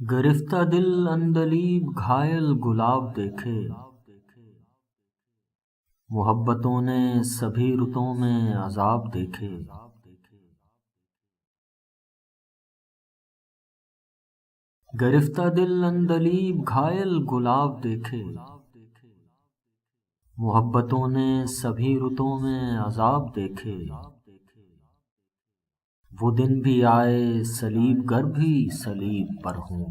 گرفتہ دل عندلیب گھائل گلاب دیکھے، محبتوں نے سبھی رتوں میں عذاب دیکھے۔ گرفتہ دل عندلیب گھائل گلاب دیکھے، محبتوں نے سبھی رتوں میں عذاب دیکھے۔ وہ دن بھی آئے صلیب گر بھی صلیب پر ہوں،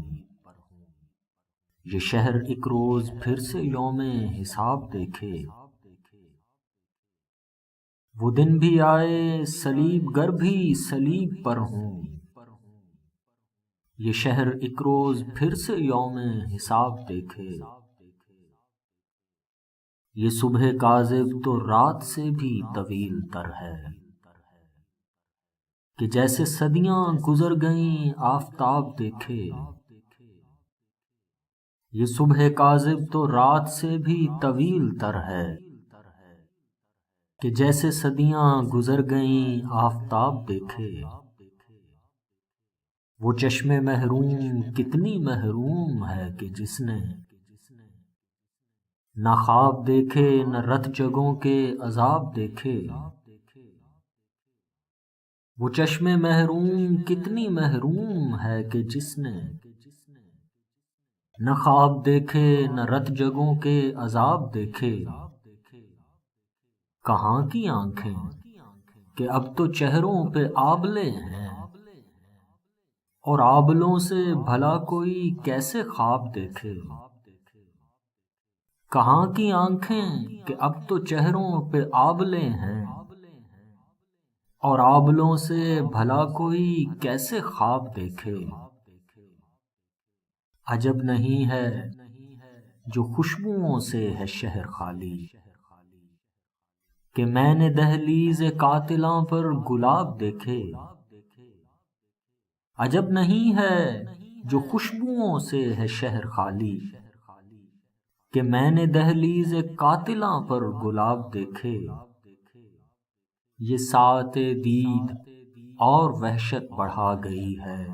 یہ شہر ایک روز پھر سے یوم حساب دیکھے۔ وہ دن بھی آئے صلیب گر بھی صلیب پر ہوں، یہ شہر ایک روز پھر سے یوم حساب دیکھے۔ یہ صبح کاذب تو رات سے بھی طویل تر ہے، کہ جیسے صدیاں گزر گئیں آفتاب دیکھے۔ یہ صبح کاذب تو رات سے بھی طویل تر ہے، کہ جیسے صدیاں گزر گئیں آفتاب دیکھے۔ وہ چشم محروم کتنی محروم ہے کہ جس نے نہ خواب دیکھے نہ رت جگوں کے عذاب دیکھے۔ وہ چشم محروم کتنی محروم ہے کہ جس نے نہ خواب دیکھے نہ رت جگوں کے عذاب دیکھے۔ کہاں کی آنکھیں کہ اب تو چہروں پہ آبلے ہیں، اور آبلوں سے بھلا کوئی کیسے خواب دیکھے۔ کہاں کی آنکھیں کہ اب تو چہروں پہ آبلے ہیں، اور آبلوں سے بھلا کوئی کیسے خواب دیکھے۔ عجب نہیں ہے جو خوشبوؤں سے ہے شہر خالی، کہ میں نے دہلیز قاتلاں پر گلاب دیکھے۔ عجب نہیں ہے جو خوشبوؤں سے ہے شہر خالی، کہ میں نے دہلیز قاتلاں پر گلاب دیکھے۔ یہ ساعت دید اور وحشت بڑھا گئی ہے،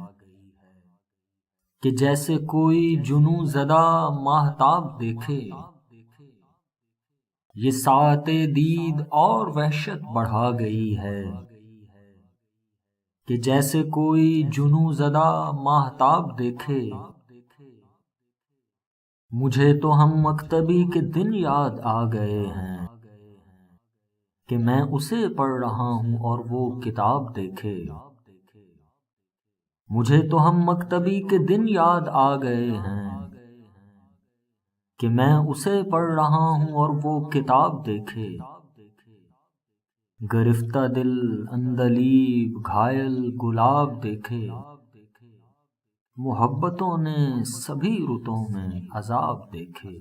کہ جیسے کوئی جنوں زدہ ماہتاب دیکھے۔ یہ ساعت دید اور وحشت بڑھا گئی ہے، کہ جیسے کوئی جنوں زدہ ماہتاب دیکھے۔ مجھے تو ہم مکتبی کے دن یاد آ گئے ہیں، کہ میں اسے پڑھ رہا ہوں اور وہ کتاب دیکھے۔ مجھے تو ہم مکتبی کے دن یاد آ گئے ہیں، کہ میں اسے پڑھ رہا ہوں اور وہ کتاب دیکھے۔ گرفتہ دل عندلیب گھائل گلاب دیکھے، محبتوں نے سبھی رتوں میں عذاب دیکھے۔